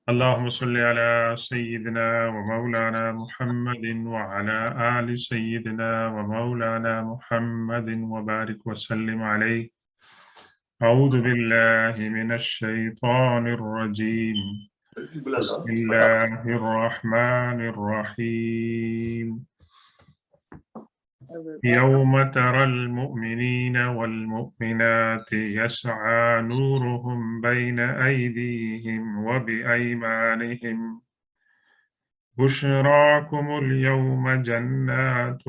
اللهم صل على سيدنا ومولانا محمد وعلى آل سيدنا ومولانا محمد وبارك وسلم عليه. أعوذ بالله من الشيطان الرجيم. بسم الله الرحمن الرحيم. يوم ترى المؤمنين والمؤمنات يسعى نورهم بين أيديهم وبأيمانهم بشراكم اليوم جنات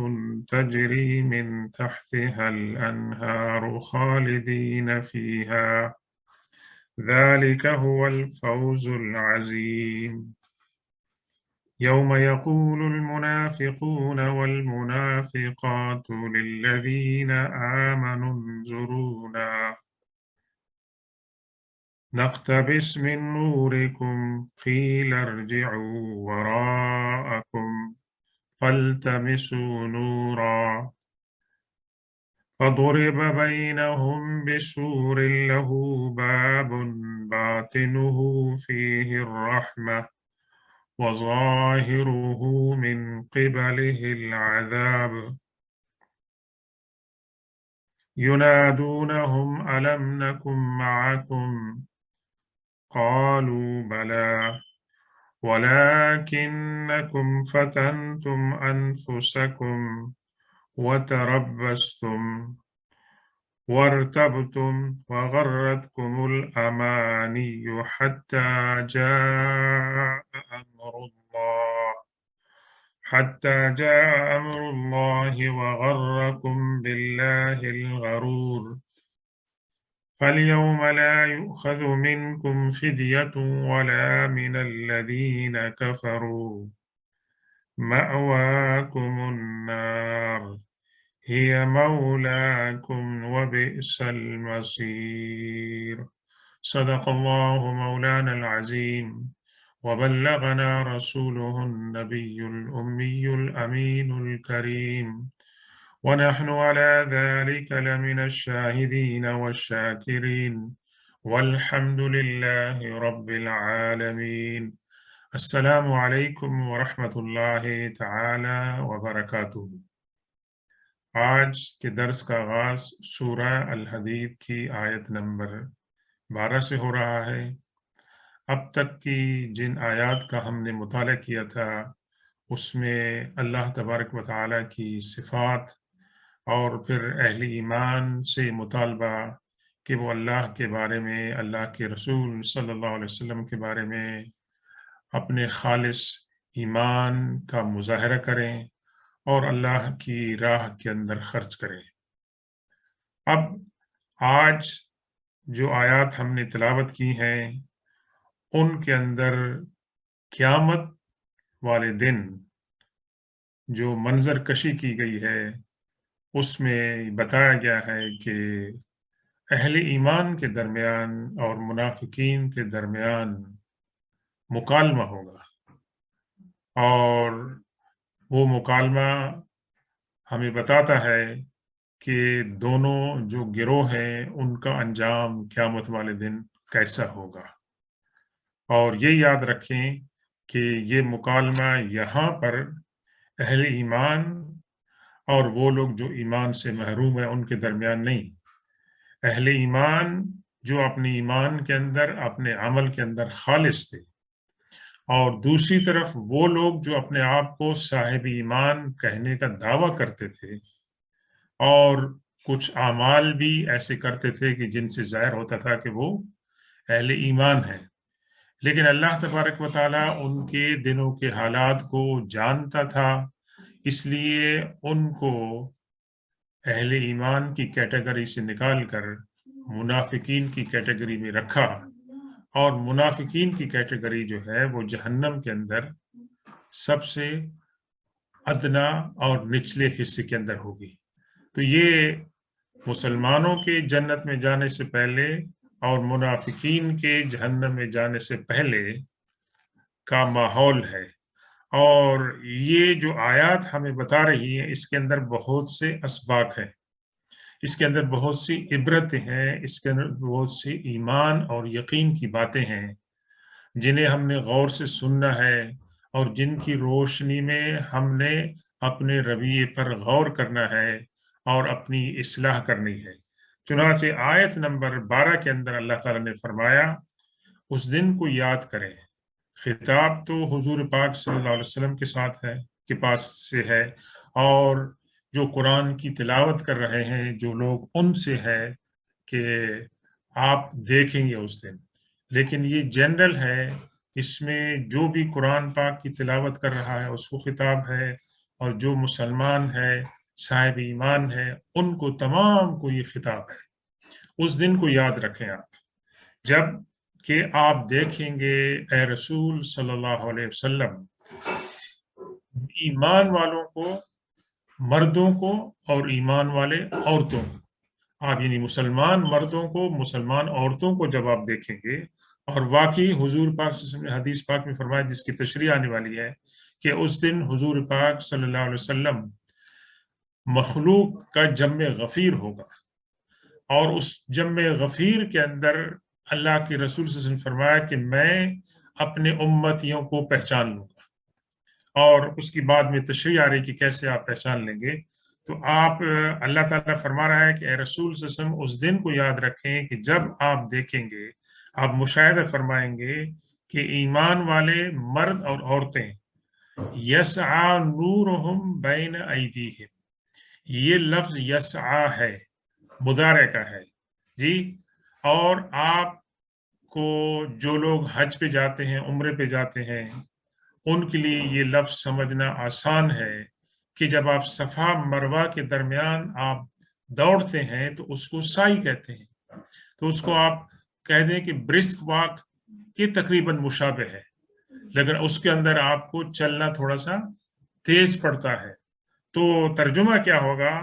تجري من تحتها الأنهار خالدين فيها ذلك هو الفوز العظيم. يوم يقول المنافقون والمنافقات للذين آمنوا انظرونا نقتبس من نوركم قيل ارجعوا وراءكم فالتمسوا نورا فضرب بينهم بسور له باب باطنه فيه الرحمة وظاهره من قبله العذاب ينادونهم ألم نكن معكم قالوا بلى ولكنكم فتنتم أنفسكم وتربصتم وارتبتم وغرتكم الأماني حتى جاء أمر الله وغركم بالله الغرور فاليوم لا يؤخذ منكم فدية ولا من الذين كفروا مأواكم النار هي مولاكم وبئس المصير. صدق الله مولانا العظيم وبلغنا رسوله النبي الأمي الأمين الكريم ونحن على ذلك لمن الشاهدين والشاكرين والحمد لله رب العالمين. السلام علیکم ورحمۃ اللہ تعالی وبرکاتہ۔ آج کے درس کا آغاز سورہ الحدید کی آیت نمبر 12 سے ہو رہا ہے۔ اب تک کی جن آیات کا ہم نے مطالعہ کیا تھا اس میں اللہ تبارک و تعالی کی صفات اور پھر اہل ایمان سے مطالبہ کہ وہ اللہ کے بارے میں، اللہ کے رسول صلی اللہ علیہ وسلم کے بارے میں اپنے خالص ایمان کا مظاہرہ کریں اور اللہ کی راہ کے اندر خرچ کریں۔ اب آج جو آیات ہم نے تلاوت کی ہیں ان کے اندر قیامت والے دن جو منظر کشی کی گئی ہے اس میں بتایا گیا ہے کہ اہل ایمان کے درمیان اور منافقین کے درمیان مکالمہ ہوگا، اور وہ مکالمہ ہمیں بتاتا ہے کہ دونوں جو گروہ ہیں ان کا انجام قیامت والے دن کیسا ہوگا۔ اور یہ یاد رکھیں کہ یہ مکالمہ یہاں پر اہل ایمان اور وہ لوگ جو ایمان سے محروم ہیں ان کے درمیان نہیں، اہل ایمان جو اپنے ایمان کے اندر، اپنے عمل کے اندر خالص تھے، اور دوسری طرف وہ لوگ جو اپنے آپ کو صاحب ایمان کہنے کا دعویٰ کرتے تھے اور کچھ اعمال بھی ایسے کرتے تھے کہ جن سے ظاہر ہوتا تھا کہ وہ اہل ایمان ہیں، لیکن اللہ تبارک و تعالیٰ ان کے دنوں کے حالات کو جانتا تھا، اس لیے ان کو اہل ایمان کی کیٹیگری سے نکال کر منافقین کی کیٹیگری میں رکھا، اور منافقین کی کیٹیگری جو ہے وہ جہنم کے اندر سب سے ادنا اور نچلے حصے کے اندر ہوگی۔ تو یہ مسلمانوں کے جنت میں جانے سے پہلے اور منافقین کے جہنم میں جانے سے پہلے کا ماحول ہے، اور یہ جو آیات ہمیں بتا رہی ہیں اس کے اندر بہت سے اسباق ہیں، اس کے اندر بہت سی عبرتیں ہیں، اس کے اندر بہت سی ایمان اور یقین کی باتیں ہیں جنہیں ہم نے غور سے سننا ہے اور جن کی روشنی میں ہم نے اپنے رویے پر غور کرنا ہے اور اپنی اصلاح کرنی ہے۔ چنانچہ آیت نمبر 12 کے اندر اللہ تعالیٰ نے فرمایا اس دن کو یاد کریں۔ خطاب تو حضور پاک صلی اللہ علیہ وسلم کے ساتھ ہے، کے پاس سے ہے، اور جو قرآن کی تلاوت کر رہے ہیں جو لوگ ان سے ہے کہ آپ دیکھیں گے اس دن، لیکن یہ جنرل ہے، اس میں جو بھی قرآن پاک کی تلاوت کر رہا ہے اس کو خطاب ہے، اور جو مسلمان ہے صاحب ایمان ہے ان کو تمام کو یہ خطاب ہے۔ اس دن کو یاد رکھیں آپ، جب کہ آپ دیکھیں گے اے رسول صلی اللہ علیہ وسلم ایمان والوں کو، مردوں کو، اور ایمان والے عورتوں کو، آپ یعنی مسلمان مردوں کو، مسلمان عورتوں کو جب آپ دیکھیں گے، اور واقعی حضور پاک صلی اللہ علیہ وسلم نے حدیث پاک میں فرمایا جس کی تشریح آنے والی ہے کہ اس دن حضور پاک صلی اللہ علیہ وسلم مخلوق کا جمع غفیر ہوگا، اور اس جمع غفیر کے اندر اللہ کے رسول صلی اللہ علیہ وسلم فرمایا کہ میں اپنے امتیوں کو پہچان لوں گا، اور اس کی بعد میں تشریح آ رہی کہ کیسے آپ پہچان لیں گے۔ تو آپ اللہ تعالیٰ فرما رہا ہے کہ اے رسول صلی اللہ علیہ وسلم اس دن کو یاد رکھیں کہ جب آپ دیکھیں گے، آپ مشاہدہ فرمائیں گے کہ ایمان والے مرد اور عورتیں یسعا نورہم بین ایدیہم، یہ لفظ یسعا ہے، مضارع کا ہے جی، اور آپ کو جو لوگ حج پہ جاتے ہیں، عمرے پہ جاتے ہیں، ان کے لیے یہ لفظ سمجھنا آسان ہے کہ جب آپ صفا مروہ کے درمیان آپ دوڑتے ہیں تو اس کو سائی کہتے ہیں، تو اس کو آپ کہہ دیں کہ برسک واک کے تقریباً مشابہ ہے، لیکن اس کے اندر آپ کو چلنا تھوڑا سا تیز پڑتا ہے۔ تو ترجمہ کیا ہوگا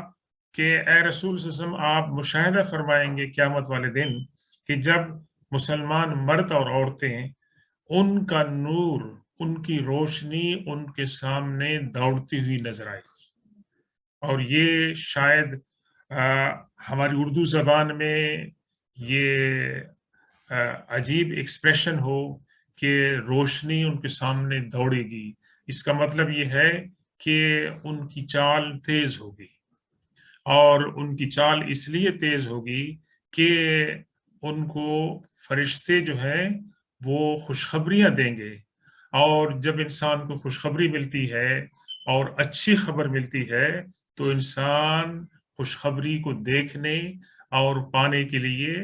کہ اے رسول صلی اللہ علیہ وسلم آپ مشاہدہ فرمائیں گے قیامت والے دن کہ جب مسلمان مرد اور عورتیں ان کا نور، ان کی روشنی ان کے سامنے دوڑتی ہوئی نظر آئے گی، اور یہ شاید ہماری اردو زبان میں یہ عجیب ایکسپریشن ہو کہ روشنی ان کے سامنے دوڑے گی، اس کا مطلب یہ ہے کہ ان کی چال تیز ہوگی، اور ان کی چال اس لیے تیز ہوگی کہ ان کو فرشتے جو ہیں وہ خوشخبریاں دیں گے، اور جب انسان کو خوشخبری ملتی ہے اور اچھی خبر ملتی ہے تو انسان خوشخبری کو دیکھنے اور پانے کے لیے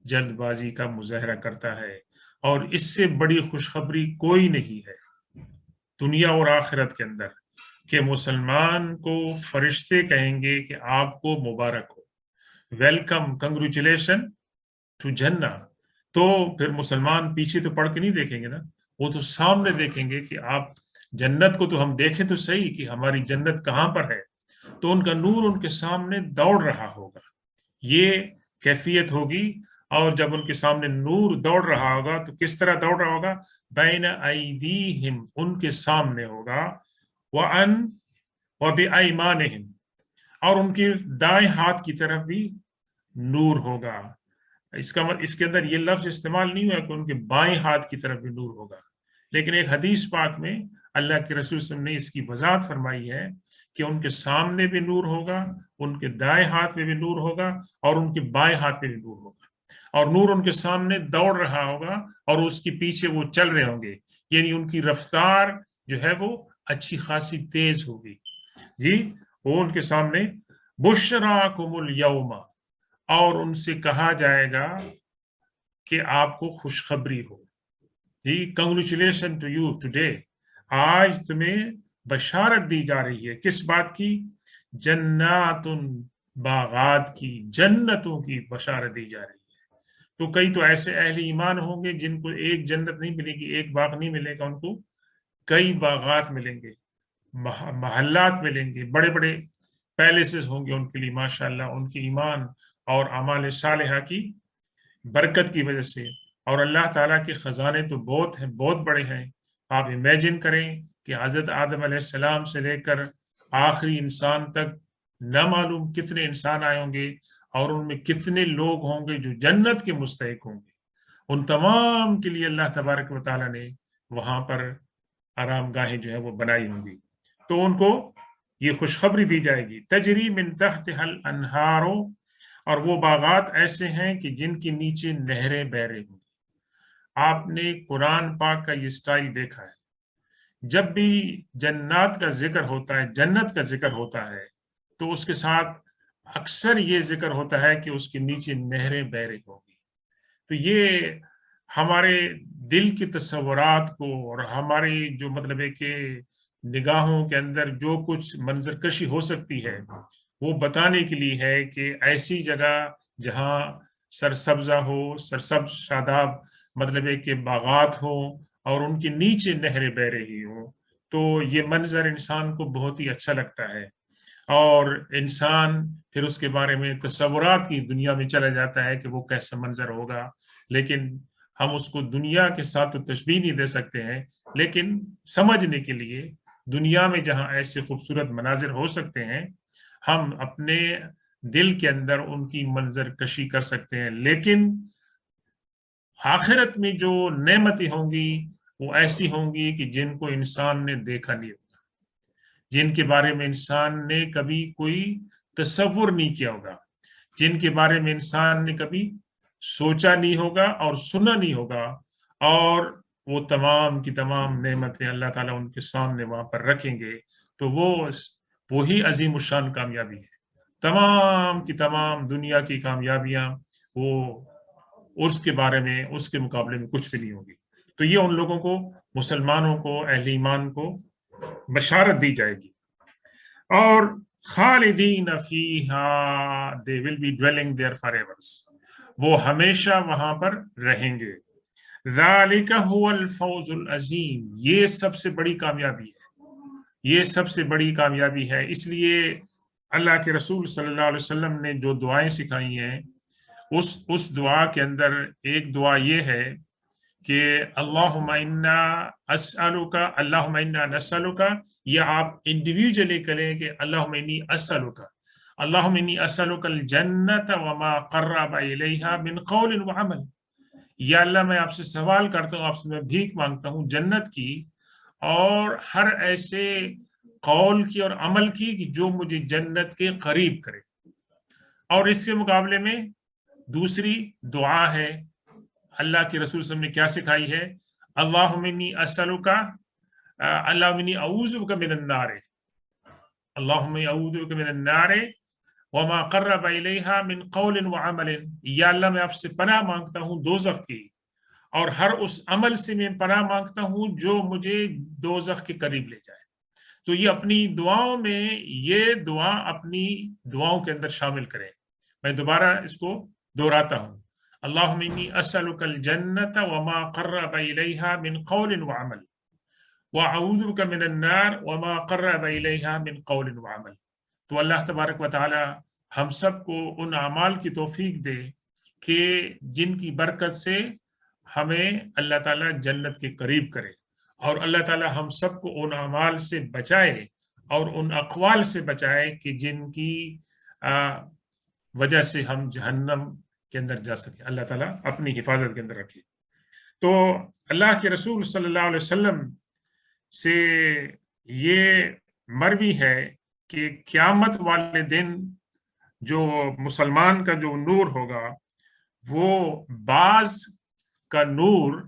جلد بازی کا مظاہرہ کرتا ہے، اور اس سے بڑی خوشخبری کوئی نہیں ہے دنیا اور آخرت کے اندر کہ مسلمان کو فرشتے کہیں گے کہ آپ کو مبارک ہو، ویلکم، کنگریچولیشن ٹو جنہ۔ تو پھر مسلمان پیچھے تو پڑھ کے نہیں دیکھیں گے نا، وہ تو سامنے دیکھیں گے کہ آپ جنت کو تو ہم دیکھیں تو صحیح کہ ہماری جنت کہاں پر ہے، تو ان کا نور ان کے سامنے دوڑ رہا ہوگا، یہ کیفیت ہوگی۔ اور جب ان کے سامنے نور دوڑ رہا ہوگا تو کس طرح دوڑ رہا ہوگا؟ بین ایدیہم، ان کے سامنے ہوگا، وعن وبایمانہم، اور ان کے دائیں ہاتھ کی طرف بھی نور ہوگا۔ اس کے اندر یہ لفظ استعمال نہیں ہوا کہ ان کے بائیں ہاتھ کی طرف بھی نور ہوگا، لیکن ایک حدیث پاک میں اللہ کے رسول صلی اللہ علیہ وسلم نے اس کی وضاحت فرمائی ہے کہ ان کے سامنے بھی نور ہوگا، ان کے دائیں ہاتھ میں بھی نور ہوگا، اور ان کے بائیں ہاتھ میں بھی نور ہوگا، اور نور ان کے سامنے دوڑ رہا ہوگا اور اس کے پیچھے وہ چل رہے ہوں گے، یعنی ان کی رفتار جو ہے وہ اچھی خاصی تیز ہوگی جی۔ وہ ان کے سامنے بشراکم الیوم، اور ان سے کہا جائے گا کہ آپ کو خوشخبری ہو جی، کنگریچولیشن ٹو یو ٹوڈے، آج تمہیں بشارت دی جا رہی ہے، کس بات کی؟ جنات، باغات کی، جنتوں کی بشارت دی جا رہی ہے۔ تو کئی تو ایسے اہل ایمان ہوں گے جن کو ایک جنت نہیں ملے گی، ایک باغ نہیں ملے گا، ان کو کئی باغات ملیں گے، محلات ملیں گے، بڑے بڑے پیلیسز ہوں گے ان کے لیے، ماشاءاللہ ان کی ایمان اور اعمال صالحہ کی برکت کی وجہ سے۔ اور اللہ تعالیٰ کے خزانے تو بہت ہیں، بہت بڑے ہیں۔ آپ امیجن کریں کہ حضرت آدم علیہ السلام سے لے کر آخری انسان تک نہ معلوم کتنے انسان آئے ہوں گے، اور ان میں کتنے لوگ ہوں گے جو جنت کے مستحق ہوں گے، ان تمام کے لیے اللہ تبارک و تعالیٰ نے وہاں پر آرام گاہیں جو ہے وہ بنائی ہوں گی. تو ان کو یہ خوشخبری دی جائے گی، تجری من تحتها الانہار، اور وہ باغات ایسے ہیں کہ جن کے نیچے نہریں بہ رہی ہوں گی. آپ نے قرآن پاک کا یہ سٹائل دیکھا ہے، جب بھی جنات کا ذکر ہوتا ہے، جنت کا ذکر ہوتا ہے، تو اس کے ساتھ اکثر یہ ذکر ہوتا ہے کہ اس کے نیچے نہریں بہ رہی ہوں گی. تو یہ ہمارے دل کی تصورات کو اور ہماری جو مطلب ہے کہ نگاہوں کے اندر جو کچھ منظر کشی ہو سکتی ہے وہ بتانے کے لیے ہے کہ ایسی جگہ جہاں سرسبزہ ہو، سرسبز شاداب مطلب ہے کہ باغات ہوں اور ان کے نیچے نہریں بہ رہی ہوں، تو یہ منظر انسان کو بہت ہی اچھا لگتا ہے، اور انسان پھر اس کے بارے میں تصورات کی دنیا میں چلا جاتا ہے کہ وہ کیسا منظر ہوگا. لیکن ہم اس کو دنیا کے ساتھ تو تشبیہ نہیں دے سکتے ہیں، لیکن سمجھنے کے لیے دنیا میں جہاں ایسے خوبصورت مناظر ہو سکتے ہیں ہم اپنے دل کے اندر ان کی منظر کشی کر سکتے ہیں. لیکن آخرت میں جو نعمتیں ہوں گی وہ ایسی ہوں گی کہ جن کو انسان نے دیکھا نہیں ہوگا، جن کے بارے میں انسان نے کبھی کوئی تصور نہیں کیا ہوگا، جن کے بارے میں انسان نے کبھی سوچا نہیں ہوگا اور سنا نہیں ہوگا، اور وہ تمام کی تمام نعمتیں اللہ تعالیٰ ان کے سامنے وہاں پر رکھیں گے. تو وہی عظیم الشان کامیابی ہے. تمام کی تمام دنیا کی کامیابیاں وہ اس کے بارے میں، اس کے مقابلے میں کچھ بھی نہیں ہوگی. تو یہ ان لوگوں کو، مسلمانوں کو، اہل ایمان کو بشارت دی جائے گی. اور خالدین فیہا، they will be dwelling there forever، وہ ہمیشہ وہاں پر رہیں گے. ذالک هو الفوز العظیم، یہ سب سے بڑی کامیابی ہے، یہ سب سے بڑی کامیابی ہے. اس لیے اللہ کے رسول صلی اللہ علیہ وسلم نے جو دعائیں سکھائی ہیں اس دعا کے اندر ایک دعا یہ ہے کہ اللہم انا اسألک، اللہم انا نسألک، یا آپ انڈیویجولی کریں کہ اللہم انی اسألک، اللہم انی اسألک الجنت وما قرب الیہا من قول وعمل. یا اللہ میں آپ سے سوال کرتا ہوں، آپ سے میں بھیک مانگتا ہوں جنت کی اور ہر ایسے قول کی اور عمل کی کہ جو مجھے جنت کے قریب کرے. اور اس کے مقابلے میں دوسری دعا ہے اللہ کے رسول صلی اللہ علیہ وسلم نے کیا سکھائی ہے، اللہم انی اسألک، اللہم انی اعوذ بک من النار، اللہم انی اعوذ بک من النار وما قرب الیہا من قول وعمل. یا اللہ میں آپ سے پناہ مانگتا ہوں دوزخ کی اور ہر اس عمل سے میں پناہ مانگتا ہوں جو مجھے دوزخ کے قریب لے جائے. تو یہ اپنی دعاؤں میں، یہ دعا اپنی دعاؤں کے اندر شامل کریں. میں دوبارہ اس کو دہراتا ہوں، اللہم انی اسألک الجنت وما قرب الیہا من قول وعمل واعوذ بک من النار وما قرب الیہا من قول وعمل. تو اللہ تبارک و تعالی ہم سب کو ان اعمال کی توفیق دے کہ جن کی برکت سے ہمیں اللہ تعالیٰ جنت کے قریب کرے، اور اللہ تعالیٰ ہم سب کو ان اعمال سے بچائے اور ان اقوال سے بچائے کہ جن کی وجہ سے ہم جہنم کے اندر جا سکیں. اللہ تعالیٰ اپنی حفاظت کے اندر رکھے. تو اللہ کے رسول صلی اللہ علیہ وسلم سے یہ مروی ہے کہ قیامت والے دن جو مسلمان کا جو نور ہوگا وہ بعض کا نور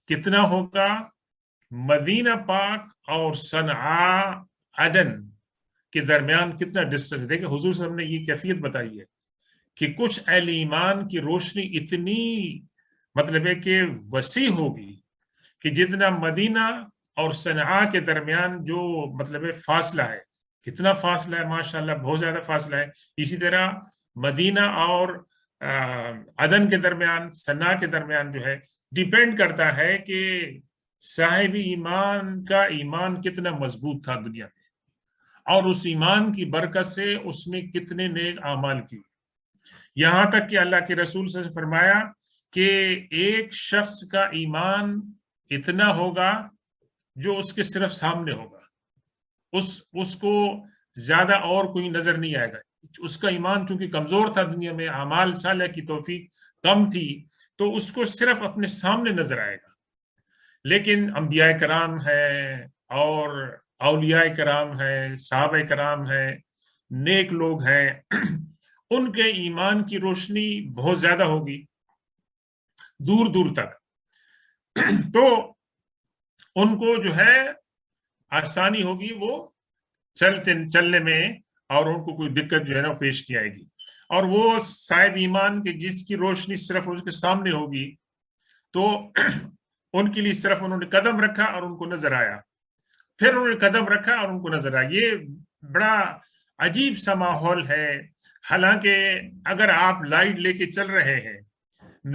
کتنا ہوگا، مدینہ پاک اور صنعاء عدن کے درمیان کتنا ڈسٹنس. دیکھیں حضور صلی اللہ علیہ وسلم نے یہ کیفیت بتائی ہے کہ کچھ اہل ایمان کی روشنی اتنی مطلب ہے کہ وسیع ہوگی کہ جتنا مدینہ اور صنعاء کے درمیان جو مطلب ہے فاصلہ ہے، کتنا فاصلہ ہے، ماشاءاللہ بہت زیادہ فاصلہ ہے. اسی طرح مدینہ اور عدن کے درمیان، صنعاء کے درمیان جو ہے ڈیپینڈ کرتا ہے کہ صاحب ایمان کا ایمان کتنا مضبوط تھا دنیا میں، اور اس ایمان کی برکت سے اس نے کتنے نیک اعمال کی. یہاں تک کہ اللہ کے رسول سے فرمایا کہ ایک شخص کا ایمان اتنا ہوگا جو اس کے صرف سامنے ہوگا، اس کو زیادہ اور کوئی نظر نہیں آئے گا. اس کا ایمان چونکہ کمزور تھا، دنیا میں اعمال صالحہ کی توفیق کم تھی، تو تو اس کو صرف اپنے سامنے نظر آئے گا. لیکن انبیاء کرام ہیں اور اولیاء کرام ہیں، صحابہ کرام ہیں، نیک لوگ ہیں، ان کے ایمان کی روشنی بہت زیادہ ہوگی دور دور تک. تو ان کو جو ہے آسانی ہوگی وہ چلنے میں، اور ان کو کوئی دقت جو ہے نا پیش نہیں آئے گی. اور وہ صاحب ایمان کے جس کی روشنی صرف اس کے سامنے ہوگی، تو ان کے لیے صرف انہوں نے قدم رکھا اور ان کو نظر آیا، پھر انہوں نے قدم رکھا اور ان کو نظر آیا. یہ بڑا عجیب سا ماحول ہے. حالانکہ اگر آپ لائٹ لے کے چل رہے ہیں،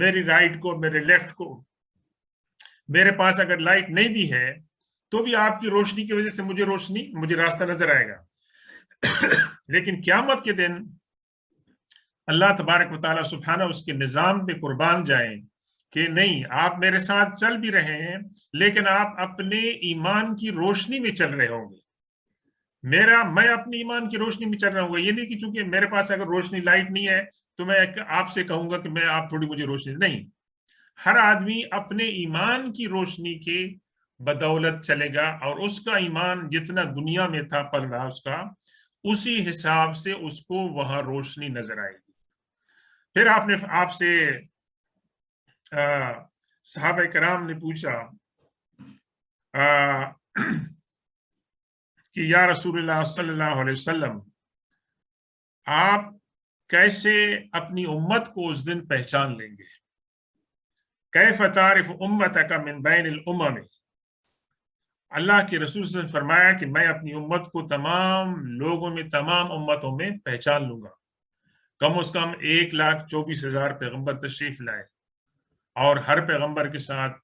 میری رائٹ کو، میرے لیفٹ کو، میرے پاس اگر لائٹ نہیں بھی ہے تو بھی آپ کی روشنی کی وجہ سے مجھے راستہ نظر آئے گا. لیکن قیامت کے دن اللہ تبارک و تعالیٰ سبحانہ اس کے نظام پہ قربان جائیں کہ نہیں، آپ میرے ساتھ چل بھی رہے ہیں لیکن آپ اپنے ایمان کی روشنی میں چل رہے ہوں گے. میں اپنی ایمان کی روشنی میں چل رہا ہوں گا. یہ نہیں کہ چونکہ میرے پاس اگر روشنی لائٹ نہیں ہے تو میں آپ سے کہوں گا کہ آپ تھوڑی مجھے روشنی نہیں. ہر آدمی اپنے ایمان کی روشنی کے بدولت چلے گا، اور اس کا ایمان جتنا دنیا میں تھا پل رہا اس کا، اسی حساب سے اس کو وہاں روشنی نظر آئے گی. پھر آپ سے صحابہ کرام نے پوچھا کہ یا رسول اللہ صلی اللہ علیہ وسلم، آپ کیسے اپنی امت کو اس دن پہچان لیں گے؟ کیف تعرف امتک من بین الامم. اللہ کے رسول صلی اللہ علیہ وسلم نے فرمایا کہ میں اپنی امت کو تمام لوگوں میں، تمام امتوں میں پہچان لوں گا. کم از کم 1,24,000 پیغمبر تشریف لائے، اور ہر پیغمبر کے ساتھ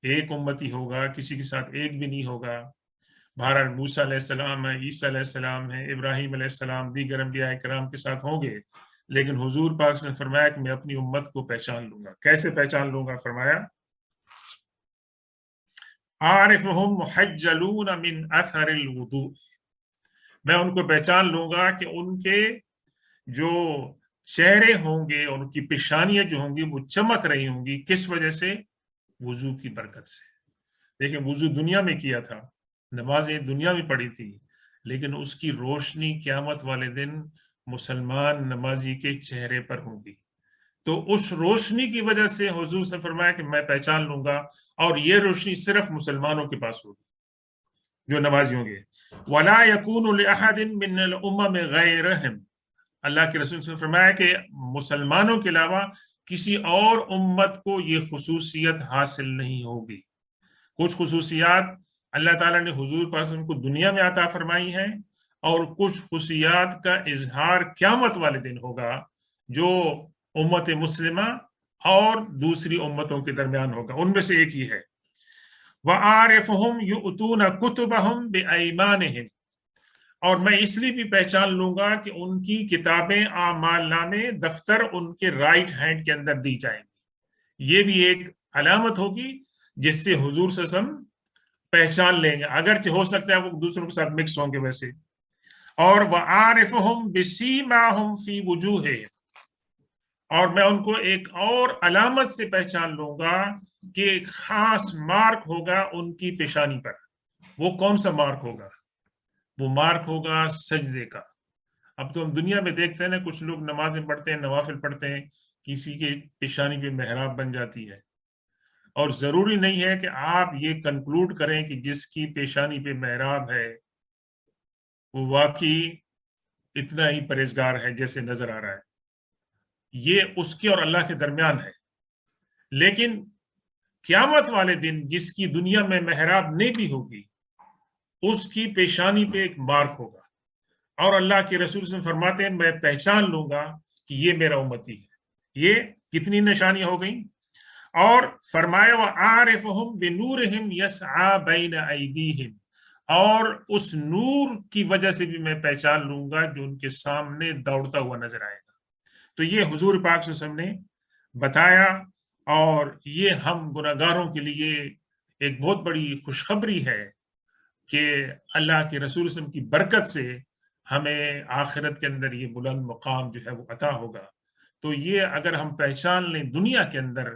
ایک امتی ہوگا، کسی کے ساتھ ایک بھی نہیں ہوگا. بہرحال موسیٰ علیہ السلام ہے، عیسیٰ علیہ السلام ہے، ابراہیم علیہ السلام، دیگر انبیاء کرام کے ساتھ ہوں گے. لیکن حضور پاک نے فرمایا کہ میں اپنی امت کو پہچان لوں گا. کیسے پہچان لوں گا؟ فرمایا عارفہم محجلون من اثر الوضوء. میں ان کو پہچان لوں گا کہ ان کے جو چہرے ہوں گے، ان کی پیشانیاں جو ہوں گی وہ چمک رہی ہوں گی. کس وجہ سے؟ وضو کی برکت سے. دیکھیں، وضو دنیا میں کیا تھا، نمازیں دنیا میں پڑھی تھی، لیکن اس کی روشنی قیامت والے دن مسلمان نمازی کے چہرے پر ہوں گی. تو اس روشنی کی وجہ سے حضور سے فرمایا کہ میں پہچان لوں گا، اور یہ روشنی صرف مسلمانوں کے پاس ہوگی جو نمازی ہوں گے. وَلَا يَكُونُ لِأَحَدٍ مِّنَ الْأُمَّمِ غَيْرَهُمْ. اللہ کے رسول سے فرمایا کہ مسلمانوں کے علاوہ کسی اور امت کو یہ خصوصیت حاصل نہیں ہوگی. کچھ خصوصیات اللہ تعالیٰ نے حضور پاک کو دنیا میں عطا فرمائی ہیں، اور کچھ خصوصیات کا اظہار قیامت والے دن ہوگا جو امت مسلمہ اور دوسری امتوں کے درمیان ہوگا. ان میں سے ایک ہی ہے وَعَارِفُهُمْ يُؤْتُونَ كُتُبَهُمْ بِأَيْمَانِهِمْ. اور میں اس لیے بھی پہچان لوں گا کہ ان کی کتابیں، اعمال نامے، دفتر ان کے رائٹ ہینڈ کے اندر دی جائیں گی. یہ بھی ایک علامت ہوگی جس سے حضور صلی اللہ علیہ وسلم پہچان لیں گے، اگرچہ ہو سکتا ہے وہ دوسروں کے ساتھ مکس ہوں گے ویسے. اور وَعَارِفُهُمْ بِسِیمَاهُمْ فِی وُجُوهِهِمْ. اور میں ان کو ایک اور علامت سے پہچان لوں گا کہ ایک خاص مارک ہوگا ان کی پیشانی پر. وہ کون سا مارک ہوگا؟ وہ مارک ہوگا سجدے کا. اب تو ہم دنیا میں دیکھتے ہیں نا، کچھ لوگ نمازیں پڑھتے ہیں، نوافل پڑھتے ہیں، کسی کے پیشانی پہ محراب بن جاتی ہے. اور ضروری نہیں ہے کہ آپ یہ کنکلوڈ کریں کہ جس کی پیشانی پہ محراب ہے وہ واقعی اتنا ہی پرہیزگار ہے جیسے نظر آ رہا ہے. یہ اس کے اور اللہ کے درمیان ہے. لیکن قیامت والے دن جس کی دنیا میں محراب نہیں بھی ہوگی، اس کی پیشانی پہ ایک مارک ہوگا، اور اللہ کے رسول سے فرماتے ہیں میں پہچان لوں گا کہ یہ میرا امتی ہے. یہ کتنی نشانیاں ہو گئیں. اور فرمایا وَعَارِفُهُمْ بِنُورِهِمْ يَسْعَى بَيْنَ أَيْدِيهِمْ. اور اس نور کی وجہ سے بھی میں پہچان لوں گا جو ان کے سامنے دوڑتا ہوا نظر آئے گا. تو یہ حضور پاک صلی اللہ علیہ وسلم نے بتایا، اور یہ ہم گناہگاروں کے لیے ایک بہت بڑی خوشخبری ہے کہ اللہ کے رسول صلی اللہ علیہ وسلم کی برکت سے ہمیں آخرت کے اندر یہ بلند مقام جو ہے وہ عطا ہوگا. تو یہ اگر ہم پہچان لیں دنیا کے اندر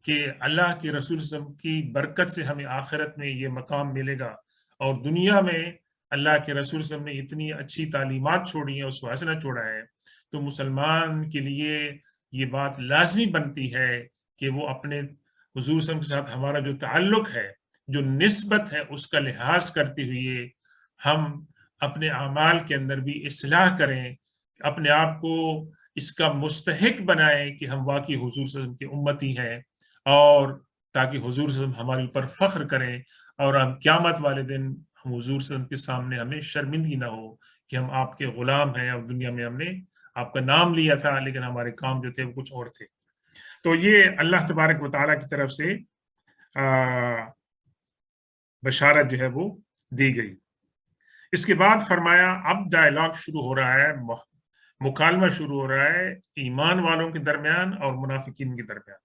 کہ اللہ کے رسول صلی اللہ علیہ وسلم کی برکت سے ہمیں آخرت میں یہ مقام ملے گا، اور دنیا میں اللہ کے رسول صلی اللہ علیہ وسلم نے اتنی اچھی تعلیمات چھوڑی ہیں، اس کو حسنہ چھوڑا ہے، تو مسلمان کے لیے یہ بات لازمی بنتی ہے کہ وہ اپنے حضور صلی اللہ علیہ وسلم کے ساتھ ہمارا جو تعلق ہے، جو نسبت ہے، اس کا لحاظ کرتے ہوئے ہم اپنے اعمال کے اندر بھی اصلاح کریں، اپنے آپ کو اس کا مستحق بنائیں کہ ہم واقعی حضور صلی اللہ علیہ وسلم کی امتی ہیں، اور تاکہ حضور صلی اللہ علیہ وسلم ہمارے اوپر فخر کریں، اور ہم قیامت والے دن ہم حضور صلی اللہ علیہ وسلم کے سامنے ہمیں شرمندگی نہ ہو کہ ہم آپ کے غلام ہیں، اور دنیا میں ہم نے آپ کا نام لیا تھا لیکن ہمارے کام جو تھے وہ کچھ اور تھے۔ تو یہ اللہ تبارک و تعالیٰ کی طرف سے بشارت جو ہے وہ دی گئی۔ اس کے بعد فرمایا اب ڈائلاگ شروع ہو رہا ہے، مکالمہ شروع ہو رہا ہے ایمان والوں کے درمیان اور منافقین کے درمیان۔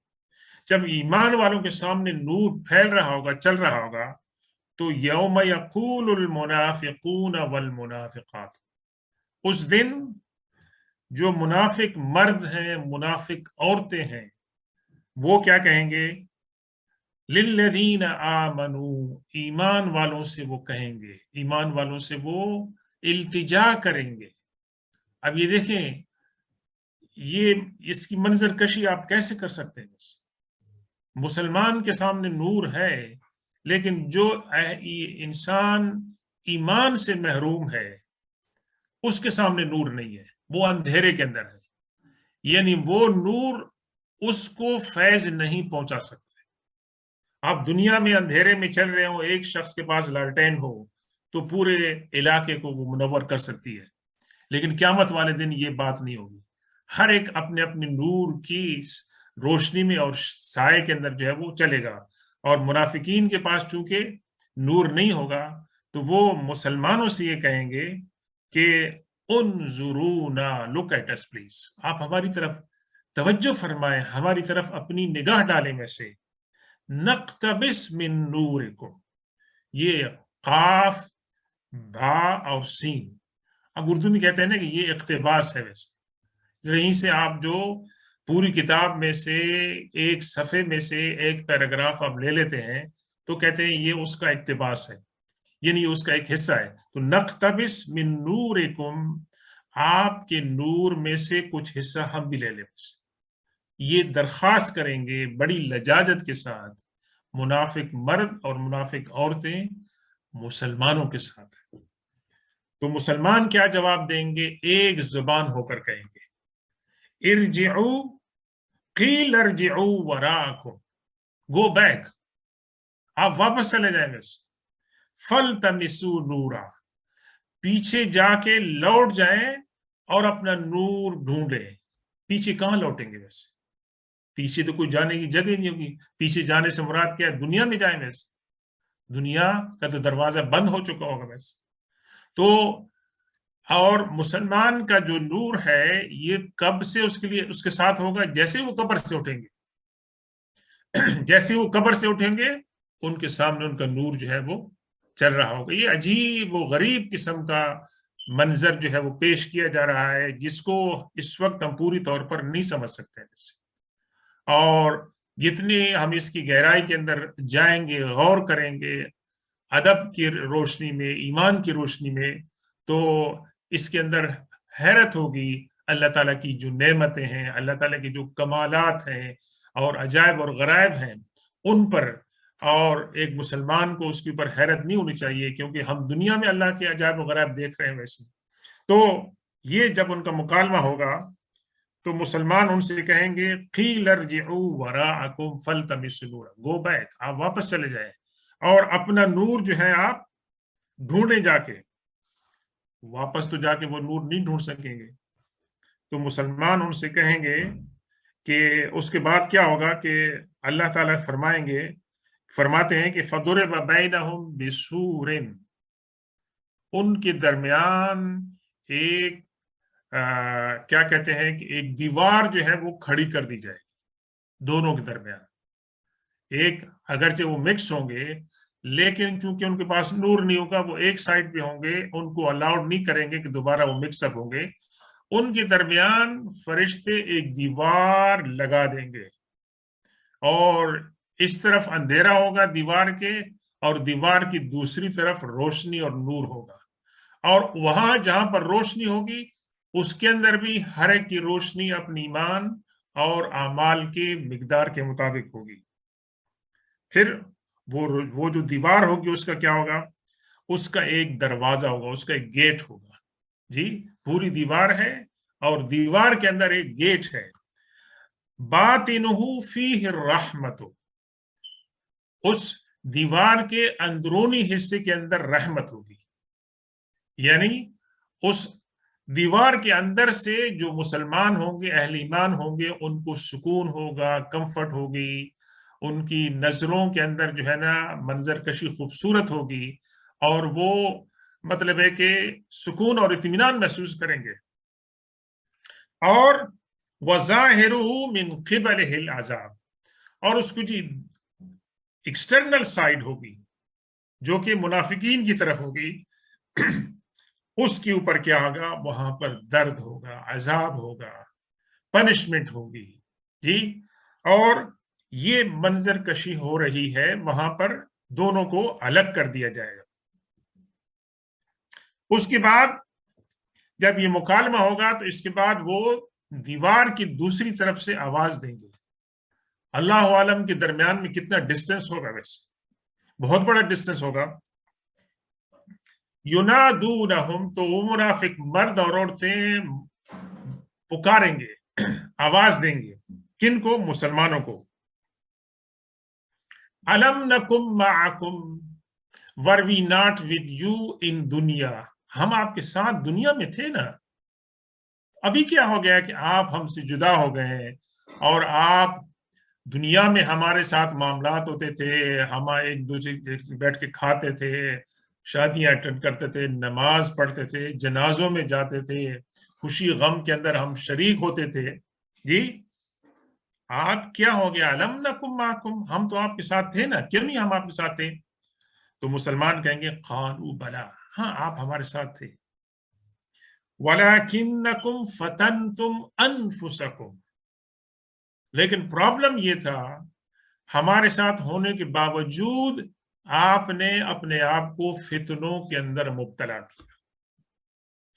جب ایمان والوں کے سامنے نور پھیل رہا ہوگا، چل رہا ہوگا، تو یوم یقول المنافقون والمنافقات، اس دن جو منافق مرد ہیں، منافق عورتیں ہیں، وہ کیا کہیں گے؟ للذین آمنوا، ایمان والوں سے وہ کہیں گے، ایمان والوں سے وہ التجا کریں گے۔ اب یہ دیکھیں، یہ اس کی منظر کشی آپ کیسے کر سکتے ہیں؟ مسلمان کے سامنے نور ہے، لیکن جو انسان ایمان سے محروم ہے اس کے سامنے نور نہیں ہے، وہ اندھیرے کے اندر ہے، یعنی وہ نور اس کو فیض نہیں پہنچا سکتا۔ آپ دنیا میں اندھیرے میں چل رہے ہو، ایک شخص کے پاس لالٹین ہو تو پورے علاقے کو وہ منور کر سکتی ہے، لیکن قیامت والے دن یہ بات نہیں ہوگی۔ ہر ایک اپنے اپنے نور کی روشنی میں اور سائے کے اندر جو ہے وہ چلے گا، اور منافقین کے پاس چونکہ نور نہیں ہوگا تو وہ مسلمانوں سے یہ کہیں گے کہ انظرونا، لک ایٹ اس پلیز، آپ ہماری طرف توجہ فرمائیں، ہماری طرف اپنی نگاہ ڈالیں میں سے، نقتبس من نورکم، یہ قاف، با اور سین، اب اردو میں کہتے ہیں نا کہ یہ اقتباس ہے، ویسے یہیں سے آپ جو پوری کتاب میں سے ایک صفحے میں سے ایک پیراگراف آپ لے لیتے ہیں تو کہتے ہیں یہ اس کا اقتباس ہے، یعنی اس کا ایک حصہ ہے۔ تو نقتبس من نورکم، آپ کے نور میں سے کچھ حصہ ہم بھی لے لیں، یہ درخواست کریں گے بڑی لجاجت کے ساتھ منافق مرد اور منافق عورتیں مسلمانوں کے ساتھ ہیں۔ تو مسلمان کیا جواب دیں گے؟ ایک زبان ہو کر کہیں گے ارجعو، قیل ارجعو وراکم، گو بیک، آپ واپس چلے جائیں گے، فلتمسو نورا، پیچھے جا کے لوٹ جائیں اور اپنا نور ڈھونڈیں۔ پیچھے کہاں لوٹیں گے؟ ویسے پیچھے تو کوئی جانے کی جگہ نہیں ہوگی، پیچھے جانے سے مراد کیا ہے؟ دنیا میں جائیں، ویسے دنیا کا تو دروازہ بند ہو چکا ہوگا ویسے تو۔ اور مسلمان کا جو نور ہے یہ کب سے اس کے لیے اس کے ساتھ ہوگا؟ جیسے وہ قبر سے اٹھیں گے، جیسے وہ قبر سے اٹھیں گے ان کے سامنے ان کا نور جو ہے وہ چل رہا ہوگا۔ یہ عجیب و غریب قسم کا منظر جو ہے وہ پیش کیا جا رہا ہے، جس کو اس وقت ہم پوری طور پر نہیں سمجھ سکتے ہیں، اور جتنے ہم اس کی گہرائی کے اندر جائیں گے، غور کریں گے ادب کی روشنی میں، ایمان کی روشنی میں، تو اس کے اندر حیرت ہوگی اللہ تعالیٰ کی جو نعمتیں ہیں، اللہ تعالیٰ کی جو کمالات ہیں اور عجائب اور غرائب ہیں ان پر۔ اور ایک مسلمان کو اس کے اوپر حیرت نہیں ہونی چاہیے، کیونکہ ہم دنیا میں اللہ کے عجائب و غرائب دیکھ رہے ہیں ویسے۔ تو یہ جب ان کا مکالمہ ہوگا تو مسلمان ان سے کہیں گے قیل ارجعوا وراءکم فالتمسوا نورا، گو بیک، آپ واپس چلے جائیں اور اپنا نور جو ہے آپ ڈھونڈیں جا کے۔ واپس تو جا کے وہ نور نہیں ڈھونڈ سکیں گے، تو مسلمان ان سے کہیں گے کہ اس کے بعد کیا ہوگا کہ اللہ تعالیٰ فرماتے ہیں کہ فضرب بینہم بسور، ان کے درمیان ایک کیا کہتے ہیں کہ ایک دیوار جو ہے وہ کھڑی کر دی جائے دونوں کے درمیان۔ ایک اگرچہ وہ مکس ہوں گے لیکن چونکہ ان کے پاس نور نہیں ہوگا، وہ ایک سائڈ پہ ہوں گے، ان کو الاؤڈ نہیں کریں گے کہ دوبارہ وہ مکس اپ ہوں گے۔ ان کے درمیان فرشتے ایک دیوار لگا دیں گے، اور اس طرف اندھیرا ہوگا دیوار کے، اور دیوار کی دوسری طرف روشنی اور نور ہوگا، اور وہاں جہاں پر روشنی ہوگی اس کے اندر بھی ہر ایک کی روشنی اپنی ایمان اور اعمال کی مقدار کے مطابق ہوگی۔ پھر وہ جو دیوار ہوگی اس کا کیا ہوگا؟ اس کا ایک دروازہ ہوگا، اس کا ایک گیٹ ہوگا، جی پوری دیوار ہے اور دیوار کے اندر ایک گیٹ ہے، باطنہ فیہ الرحمت، اس دیوار کے اندرونی حصے کے اندر رحمت ہوگی، یعنی اس دیوار کے اندر سے جو مسلمان ہوں گے، اہل ایمان ہوں گے، ان کو سکون ہوگا، کمفرٹ ہوگی، ان کی نظروں کے اندر جو ہے نا منظر کشی خوبصورت ہوگی، اور وہ مطلب ہے کہ سکون اور اطمینان محسوس کریں گے۔ اور وَظَاهِرُهُ مِنْ قِبَلِهِ الْعَذَابِ، اور اس کو جی ایکسٹرنل سائڈ ہوگی جو کہ منافقین کی طرف ہوگی، اس کے اوپر کیا ہوگا؟ وہاں پر درد ہوگا، عذاب ہوگا، پنشمنٹ ہوگی، جی۔ اور یہ منظر کشی ہو رہی ہے، وہاں پر دونوں کو الگ کر دیا جائے گا۔ اس کے بعد جب یہ مکالمہ ہوگا تو اس کے بعد وہ دیوار کی دوسری طرف سے آواز دیں گے۔ اللہ عالم کے درمیان میں کتنا ڈسٹنس ہوگا؟ ویسے بہت بڑا ڈسٹنس ہوگا۔ ینادونہم، تو وہ منافق مرد اور عورتیں پکاریں گے، آواز دیں گے، کن کو؟ مسلمانوں کو۔ الم نکم معکم، ور وی ناٹ ود یو ان دنیا، ہم آپ کے ساتھ دنیا میں تھے نا، ابھی کیا ہو گیا کہ آپ ہم سے جدا ہو گئے ہیں، اور آپ دنیا میں ہمارے ساتھ معاملات ہوتے تھے، ہم ایک دوسرے بیٹھ کے کھاتے تھے، شادیاں اٹینڈ کرتے تھے، نماز پڑھتے تھے، جنازوں میں جاتے تھے، خوشی غم کے اندر ہم شریک ہوتے تھے، جی آپ کیا ہو گیا؟ الم نکم معکم، ہم تو آپ کے ساتھ تھے نا، کیوں نہیں ہم آپ کے ساتھ تھے؟ تو مسلمان کہیں گے قالوا بلا، ہاں آپ ہمارے ساتھ تھے، وَلَكِنَّكُمْ فَتَنْتُمْ أَنفُسَكُمْ، لیکن پرابلم یہ تھا ہمارے ساتھ ہونے کے باوجود آپ نے اپنے آپ کو فتنوں کے اندر مبتلا کیا۔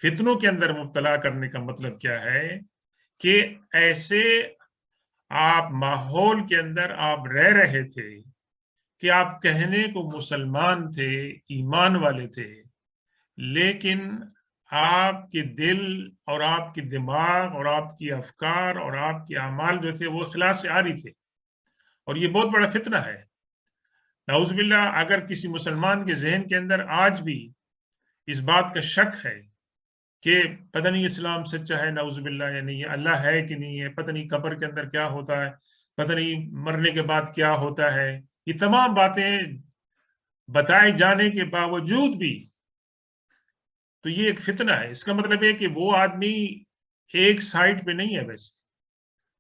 فتنوں کے اندر مبتلا کرنے کا مطلب کیا ہے کہ ایسے آپ ماحول کے اندر آپ رہ رہے تھے کہ آپ کہنے کو مسلمان تھے، ایمان والے تھے، لیکن آپ کے دل اور آپ کے دماغ اور آپ کی افکار اور آپ کے اعمال جو تھے وہ اخلاص سے آ رہی تھے، اور یہ بہت بڑا فتنہ ہے۔ نعوذ باللہ، اگر کسی مسلمان کے ذہن کے اندر آج بھی اس بات کا شک ہے کہ پتہ نہیں اسلام سچا ہے، نعوذ باللہ یا نہیں ہے، اللہ ہے کہ نہیں ہے، پتہ نہیں قبر کے اندر کیا ہوتا ہے، پتہ نہیں مرنے کے بعد کیا ہوتا ہے، یہ تمام باتیں بتائے جانے کے باوجود بھی تو یہ ایک فتنہ ہے۔ اس کا مطلب ہے کہ وہ آدمی ایک سائٹ پہ نہیں ہے، ویسے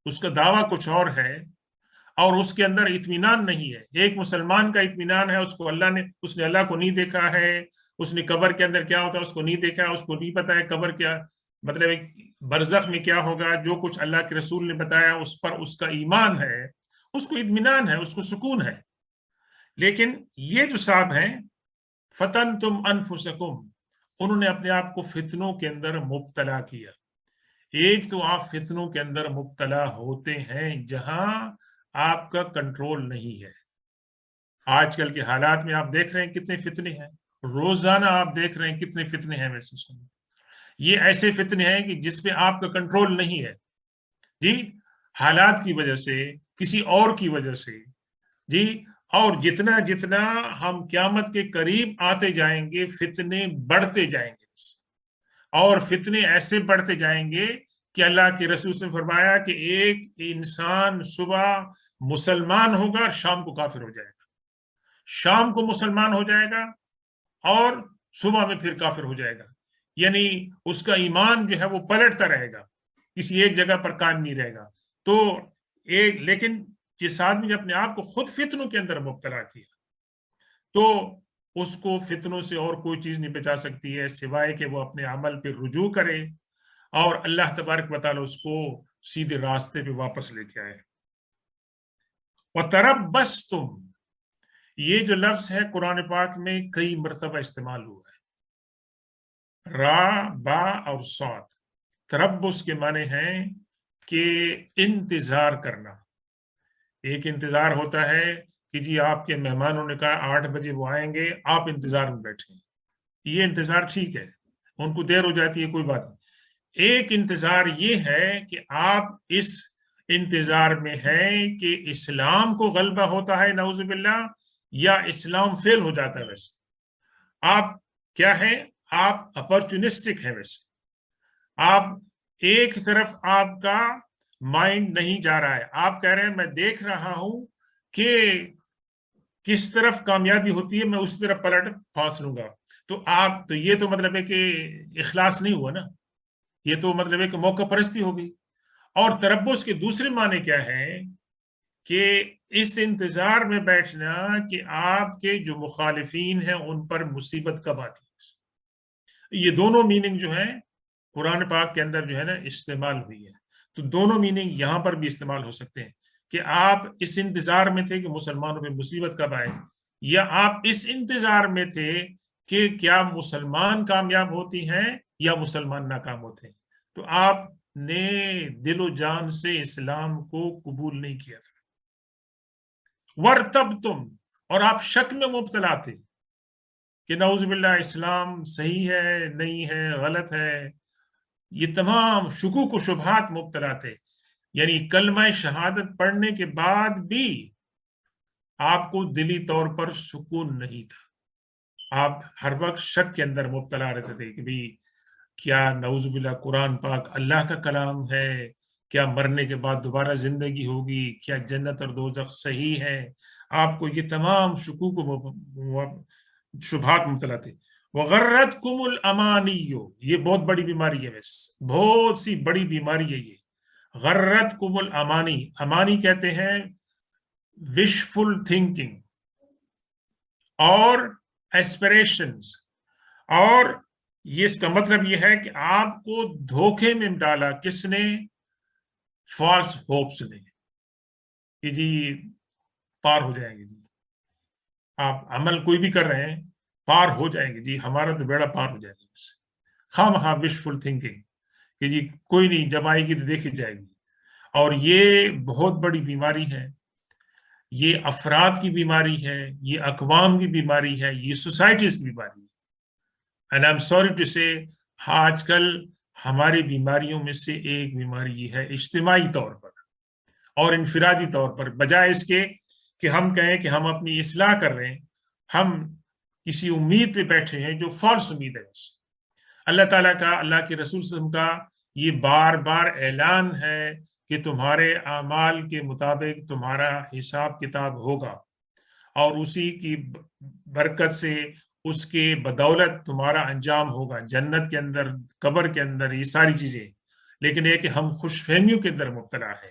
اس کا دعویٰ کچھ اور ہے اور اس کے اندر اطمینان نہیں ہے۔ ایک مسلمان کا اطمینان ہے، اس نے اللہ کو نہیں دیکھا ہے، اس نے قبر کے اندر کیا ہوتا ہے اس کو نہیں دیکھا ہے، اس کو نہیں پتا ہے قبر کیا مطلب برزخ میں کیا ہوگا، جو کچھ اللہ کے رسول نے بتایا اس پر اس کا ایمان ہے، اس کو اطمینان ہے، اس کو سکون ہے۔ لیکن یہ جو صاحب ہیں فتنتم انفسکم، انہوں نے اپنے آپ کو فتنوں کے اندر مبتلا کیا۔ ایک تو آپ فتنوں کے اندر مبتلا ہوتے ہیں جہاں آپ کا کنٹرول نہیں ہے۔ آج کل کے حالات میں آپ دیکھ رہے ہیں کتنے فتنے ہیں، روزانہ آپ دیکھ رہے ہیں کتنے فتنے ہیں ویسے سنیں۔ یہ ایسے فتنے ہیں کہ جس پہ آپ کا کنٹرول نہیں ہے، جی حالات کی وجہ سے، کسی اور کی وجہ سے، جی اور جتنا جتنا ہم قیامت کے قریب آتے جائیں گے فتنے بڑھتے جائیں گے، اور فتنے ایسے بڑھتے جائیں گے کہ اللہ کے رسول نے فرمایا کہ ایک انسان صبح مسلمان ہوگا، شام کو کافر ہو جائے گا، شام کو مسلمان ہو جائے گا اور صبح میں پھر کافر ہو جائے گا، یعنی اس کا ایمان جو ہے وہ پلٹتا رہے گا، کسی ایک جگہ پر قائم نہیں رہے گا۔ تو لیکن جس آدمی نے اپنے آپ کو خود فتنوں کے اندر مبتلا کیا تو اس کو فتنوں سے اور کوئی چیز نہیں بچا سکتی ہے سوائے کہ وہ اپنے عمل پہ رجوع کرے اور اللہ تبارک و تعالی اس کو سیدھے راستے پہ واپس لے کے آئے۔ وَتَرَبَّصْتُمْ، یہ جو لفظ ہے قرآن پاک میں کئی مرتبہ استعمال ہوا ہے، را، با اور صاد۔ تربص کے معنی ہیں کہ انتظار کرنا۔ ایک انتظار ہوتا ہے کہ جی آپ کے مہمانوں نے کہا 8 بجے وہ آئیں گے، آپ انتظار میں بیٹھیں، یہ انتظار ٹھیک ہے، ان کو دیر ہو جاتی ہے، کوئی بات نہیں۔ ایک انتظار یہ ہے کہ آپ اس انتظار میں ہیں کہ اسلام کو غلبہ ہوتا ہے نعوذ باللہ، یا اسلام فیل ہو جاتا ہے۔ ویسے آپ کیا ہیں؟ آپ اپرچونسٹک ہیں۔ ویسے آپ ایک طرف آپ کا مائنڈ نہیں جا رہا ہے، آپ کہہ رہے ہیں میں دیکھ رہا ہوں کہ کس طرف کامیابی ہوتی ہے، میں اس طرف پلٹ پھانس لوں گا۔ تو یہ تو مطلب ہے کہ اخلاص نہیں ہوا نا، یہ تو مطلب ہے کہ موقع پرستی ہو گئی۔ اور تربص کے دوسرے معنی کیا ہے کہ اس انتظار میں بیٹھنا کہ آپ کے جو مخالفین ہیں ان پر مصیبت کب آتی ہے۔ یہ دونوں میننگ جو ہیں قرآن پاک کے اندر جو ہے نا استعمال ہوئی ہے، تو دونوں میننگ یہاں پر بھی استعمال ہو سکتے ہیں کہ آپ اس انتظار میں تھے کہ مسلمانوں پہ مصیبت کب آئے، یا آپ اس انتظار میں تھے کہ کیا مسلمان کامیاب ہوتی ہیں یا مسلمان ناکام ہوتے ہیں۔ تو آپ نے دل و جان سے اسلام کو قبول نہیں کیا تھا۔ وَارْتَبْتُمْ، اور آپ شک میں مبتلا تھے کہ نعوذ باللہ اسلام صحیح ہے نہیں ہے، غلط ہے، یہ تمام شکوک و شبہات مبتلا تھے۔ یعنی کلمہ شہادت پڑھنے کے بعد بھی آپ کو دلی طور پر سکون نہیں تھا، آپ ہر وقت شک کے اندر مبتلا رہتے تھے کہ بھی کیا نعوذ باللہ قرآن پاک اللہ کا کلام ہے، کیا مرنے کے بعد دوبارہ زندگی ہوگی، کیا جنت اور دوزخ صحیح ہے۔ آپ کو یہ تمام شکوک و شبہات مبتلا تھے۔ وَغَرَّتْكُمُ الْأَمَانِيُّ، یہ بہت بڑی بیماری ہے، بہت سی بڑی بیماری ہے یہ۔ غرتکم الامانی، امانی کہتے ہیں وشفل تھنکنگ اور ایسپریشنز، اور یہ اس کا مطلب یہ ہے کہ آپ کو دھوکے میں ڈالا کس نے؟ فالس ہوپس نے، کہ جی پار ہو جائیں گے، جی آپ عمل کوئی بھی کر رہے ہیں پار ہو جائیں گے، جی ہمارا تو بیڑا پار ہو جائے گا، خواہ وشفل تھنکنگ کہ جی کوئی نہیں، جب آئے گی تو دیکھی جائے گی۔ اور یہ بہت بڑی بیماری ہے، یہ افراد کی بیماری ہے، یہ اقوام کی بیماری ہے، یہ سوسائٹیز کی بیماری ہے۔ And I am sorry to سے آج کل ہماری بیماریوں میں سے ایک بیماری یہ ہے، اجتماعی طور پر اور انفرادی طور پر، بجائے اس کے کہ ہم کہیں کہ ہم اپنی اصلاح کر رہے ہیں، ہم کسی امید پہ بیٹھے ہیں جو فالس امید ہے۔ اللہ تعالیٰ کا، اللہ کے رسول صلی اللہ علیہ وسلم کا یہ بار بار اعلان ہے کہ تمہارے اعمال کے مطابق تمہارا حساب کتاب ہوگا، اور اسی کی برکت سے، اس کے بدولت تمہارا انجام ہوگا جنت کے اندر، قبر کے اندر، یہ ساری چیزیں۔ لیکن یہ کہ ہم خوش فہمیوں کے اندر مبتلا ہے،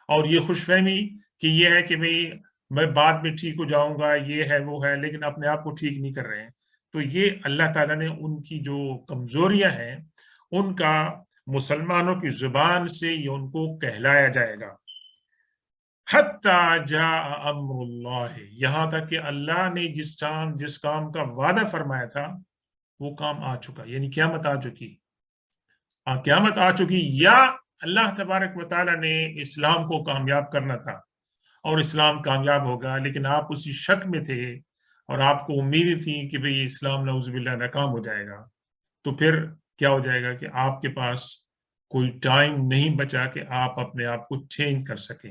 اور یہ خوش فہمی کہ یہ ہے کہ بھئی میں بعد میں ٹھیک ہو جاؤں گا، یہ ہے وہ ہے، لیکن اپنے آپ کو ٹھیک نہیں کر رہے ہیں۔ تو یہ اللہ تعالیٰ نے ان کی جو کمزوریاں ہیں ان کا مسلمانوں کی زبان سے یہ ان کو کہلایا جائے گا۔ حتی جاء امر اللہ، یہاں تک کہ اللہ نے جس کام کا وعدہ فرمایا تھا وہ کام آ چکا، یعنی قیامت آ چکی، قیامت آ چکی، یا اللہ تبارک و تعالیٰ نے اسلام کو کامیاب کرنا تھا اور اسلام کامیاب ہوگا، لیکن آپ اسی شک میں تھے اور آپ کو امید تھی کہ بھئی اسلام نعوذ باللہ ناکام ہو جائے گا۔ تو پھر کیا ہو جائے گا کہ آپ کے پاس کوئی ٹائم نہیں بچا کہ آپ اپنے آپ کو چینج کر سکیں،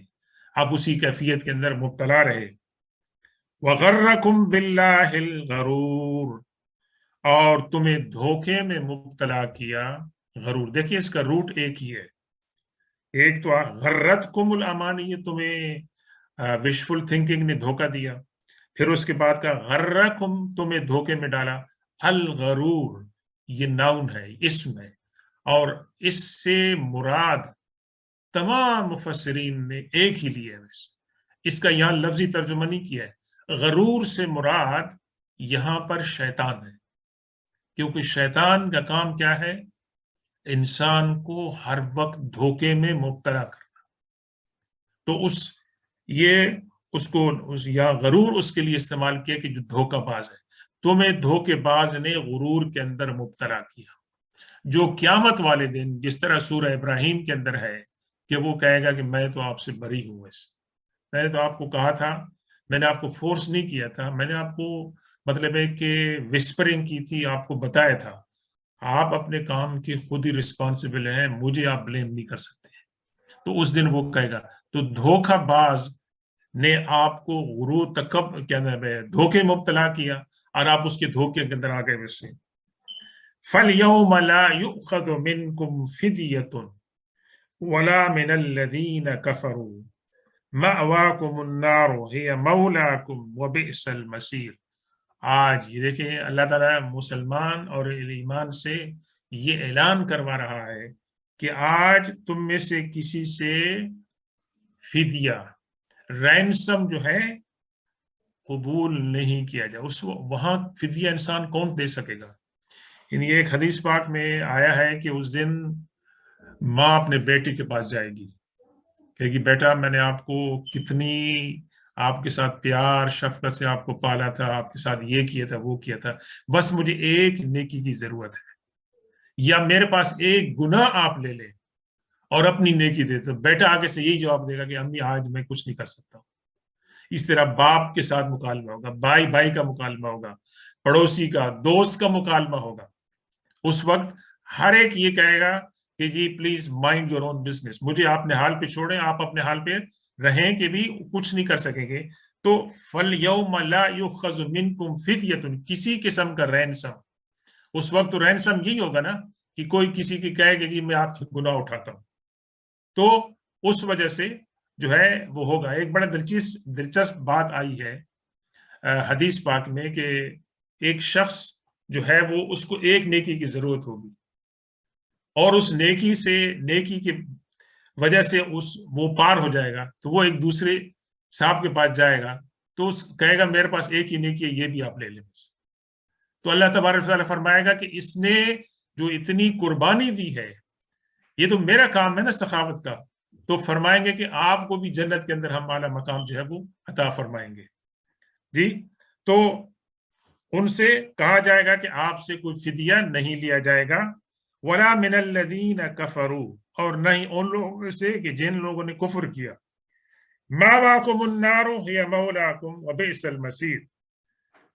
آپ اسی کیفیت کے اندر مبتلا رہے۔ وَغَرَّكُمْ بِاللَّهِ الْغَرُورُ، اور تمہیں دھوکے میں مبتلا کیا، غرور۔ دیکھیے اس کا روٹ ایک ہی ہے، ایک تو غرتکم الامانی، تمہیں وشفل تھنکنگ نے دھوکہ دیا، پھر اس کے بعد کا غرکم، تمہیں دھوکے میں ڈالا، الغرور یہ ناؤن ہے، اسم ہے، اور اس سے مراد تمام مفسرین نے ایک ہی لیا ہے، اس کا یہاں لفظی ترجمہ نہیں کیا ہے۔ غرور سے مراد یہاں پر شیطان ہے، کیونکہ شیطان کا کام کیا ہے؟ انسان کو ہر وقت دھوکے میں مبتلا کرنا۔ تو یہ اس کو یا غرور اس کے لیے استعمال کیا کہ جو دھوکہ باز ہے، تمہیں دھوکے باز نے غرور کے اندر مبتلا کیا، جو قیامت والے دن جس طرح سورہ ابراہیم کے اندر ہے کہ وہ کہے گا کہ میں تو آپ سے بری ہوں، میں نے تو آپ کو کہا تھا، میں نے آپ کو فورس نہیں کیا تھا، میں نے آپ کو مطلب ہے کہ وسپرنگ کی تھی، آپ کو بتایا تھا، آپ اپنے کام کی خود ہی رسپانسبل ہیں، مجھے آپ بلیم نہیں کر سکتے۔ تو اس دن وہ کہے گا، تو دھوکہ باز نے آپ کو غرور کیا نام ہے دھوکے مبتلا کیا اور آپ اس کے دھوکے کے اندر آ گئے ویسے۔ فَالْيَوْمَ لَا يُؤْخَذُ مِنْكُمْ فِدْيَةٌ وَلَا مِنَ الَّذِينَ كَفَرُوا مَأْوَاكُمُ النَّارُ هِيَ مَوْلَاكُمْ وَبِئْسَ الْمَصِيرُ۔ آج یہ دیکھیں اللہ تعالیٰ مسلمان اور ایمان سے یہ اعلان کروا رہا ہے کہ آج تم میں سے کسی سے فدیہ، رینسم جو ہے قبول نہیں کیا جائے۔ اس وہاں فدیہ انسان کون دے سکے گا؟ یعنی ایک حدیث پاک میں آیا ہے کہ اس دن ماں اپنے بیٹی کے پاس جائے گی، کہے گی بیٹا میں نے آپ کو کتنی آپ کے ساتھ پیار شفقت سے آپ کو پالا تھا، آپ کے ساتھ یہ کیا تھا وہ کیا تھا، بس مجھے ایک نیکی کی ضرورت ہے، یا میرے پاس ایک گناہ آپ لے لیں اور اپنی نیکی دے دو۔ بیٹا آگے سے یہی جواب دے گا کہ امی آج میں کچھ نہیں کر سکتا ہوں۔ اس طرح باپ کے ساتھ مکالمہ ہوگا، بھائی بھائی کا مکالمہ ہوگا، پڑوسی کا، دوست کا مکالمہ ہوگا۔ اس وقت ہر ایک یہ کہے گا کہ جی please mind your own business, مجھے اپنے حال پہ چھوڑیں، آپ اپنے حال پہ رہیں کہ بھی کچھ نہیں کر سکیں گے۔ تو فَالْيَوْمَ لَا يُؤْخَذُ مِنْكُمْ فِدْيَةٌ، کسی قسم کا رینسم، اس وقت تو رینسم یہی ہوگا نا کہ کوئی کسی کی کہے کہ جی میں آپ کے گناہ اٹھاتا ہوں، تو اس وجہ سے جو ہے وہ ہوگا۔ ایک بڑا دلچسپ بات آئی ہے حدیث پاک میں کہ ایک شخص جو ہے وہ اس کو ایک نیکی کی ضرورت ہوگی اور اس نیکی کی وجہ سے وہ پار ہو جائے گا، تو وہ ایک دوسرے صاحب کے پاس جائے گا تو کہے گا میرے پاس ایک ہی نیکی ہے، یہ بھی آپ لے لیں بس۔ تو اللہ تبارک و تعالیٰ فرمائے گا کہ اس نے جو اتنی قربانی دی ہے، یہ تو میرا کام ہے نا سخاوت کا، تو فرمائیں گے کہ آپ کو بھی جنت کے اندر ہم اعلیٰ مقام جو ہے وہ عطا فرمائیں گے۔ جی تو ان سے کہا جائے گا کہ آپ سے کوئی فدیہ نہیں لیا جائے گا، وَلَا مِنَ الَّذِينَ كَفَرُوا، اور نہ ہی ان لوگوں سے کہ جن لوگوں نے کفر کیا، مَأْوَاكُمُ النَّارُ هِيَ مَوْلَاكُمْ وَبِئْسَ الْمَصِيرُ،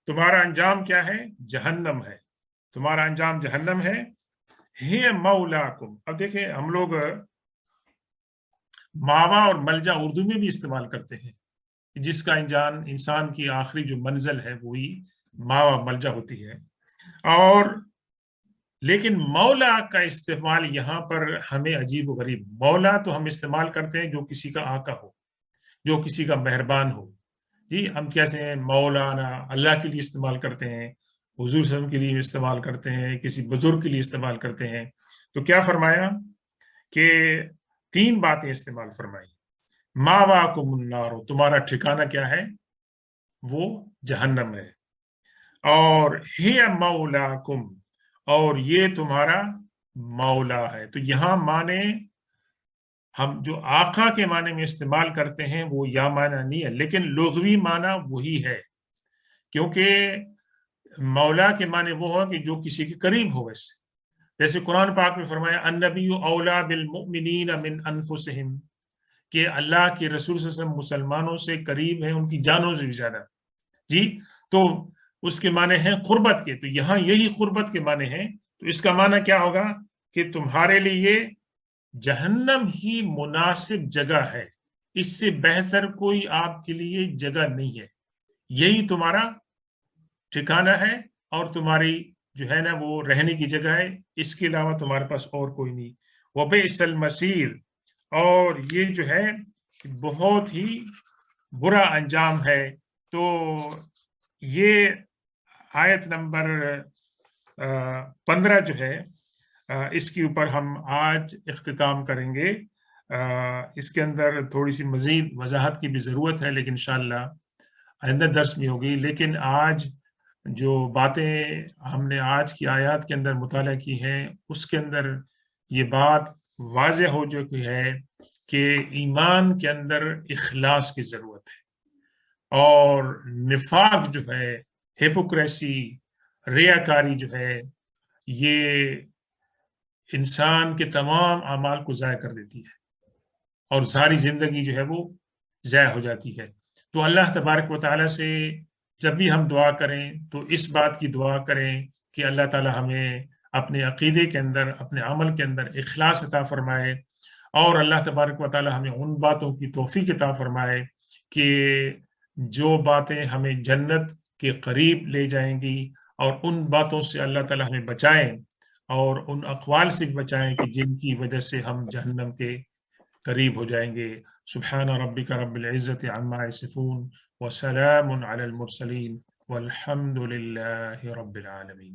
تمہارا انجام کیا ہے؟ جہنم ہے، تمہارا انجام جہنم ہے، ہِيَ مَوْلَاكُمْ۔ اب دیکھیں ہم لوگ ماوا اور ملجا اردو میں بھی استعمال کرتے ہیں، جس کا انسان کی آخری جو منزل ہے وہی ماوا ملجا ہوتی ہے، اور لیکن مولا کا استعمال یہاں پر ہمیں عجیب و غریب، مولا تو ہم استعمال کرتے ہیں جو کسی کا آقا ہو، جو کسی کا مہربان ہو۔ جی ہم کیسے ہیں مولانا، اللہ کے لیے استعمال کرتے ہیں، حضور صلی اللہ علیہ وسلم کے لیے استعمال کرتے ہیں، کسی بزرگ کے لیے استعمال کرتے ہیں۔ تو کیا فرمایا کہ تین باتیں استعمال فرمائی، ماواکم النار، تمہارا ٹھکانہ کیا ہے؟ وہ جہنم ہے، اور ہی مولاکم، اور یہ تمہارا مولا ہے۔ تو یہاں معنی ہم جو آقا کے معنی میں استعمال کرتے ہیں وہ یا معنی نہیں ہے، لیکن لغوی معنی وہی ہے، کیونکہ مولا کے معنی وہ ہو کہ جو کسی کے قریب ہو، جیسے قرآن پاک میں فرمایا النبی اولا بالمؤمنین من انفسہم، کہ اللہ کے رسول صلی اللہ علیہ وسلم مسلمانوں سے قریب ہیں ان کی جانوں سے بھی زیادہ۔ جی تو اس کے معنی ہیں قربت کے، تو یہاں یہی قربت کے معنی ہیں، تو اس کا معنی کیا ہوگا کہ تمہارے لیے جہنم ہی مناسب جگہ ہے، اس سے بہتر کوئی آپ کے لیے جگہ نہیں ہے، یہی تمہارا ٹھکانہ ہے اور تمہاری جو ہے نا وہ رہنے کی جگہ ہے، اس کے علاوہ تمہارے پاس اور کوئی نہیں۔ وَبِئْسَ الْمَصِيرُ، اور یہ جو ہے بہت ہی برا انجام ہے۔ تو یہ آیت نمبر 15 جو ہے اس کے اوپر ہم آج اختتام کریں گے۔ اس کے اندر تھوڑی سی مزید وضاحت کی بھی ضرورت ہے، لیکن انشاءاللہ آئندہ درس میں ہوگی۔ لیکن آج جو باتیں ہم نے آج کی آیات کے اندر مطالعہ کی ہیں، اس کے اندر یہ بات واضح ہو چکی ہے کہ ایمان کے اندر اخلاص کی ضرورت ہے۔ اور نفاق جو ہے، ہیپوکریسی، ریاکاری جو ہے، یہ انسان کے تمام اعمال کو ضائع کر دیتی ہے اور ساری زندگی جو ہے وہ ضائع ہو جاتی ہے۔ تو اللہ تبارک و تعالیٰ سے جب بھی ہم دعا کریں تو اس بات کی دعا کریں کہ اللہ تعالیٰ ہمیں اپنے عقیدے کے اندر، اپنے عمل کے اندر اخلاص عطا فرمائے، اور اللہ تبارک و تعالیٰ ہمیں ان باتوں کی توفیق عطا فرمائے کہ جو باتیں ہمیں جنت کے قریب لے جائیں گی، اور ان باتوں سے اللہ تعالیٰ ہمیں بچائیں، اور ان اقوال سے بچائیں کہ جن کی وجہ سے ہم جہنم کے قریب ہو جائیں گے۔ سبحان ربک رب العزت عما یصفون وسلام علی المرسلین والحمد للہ رب العالمین۔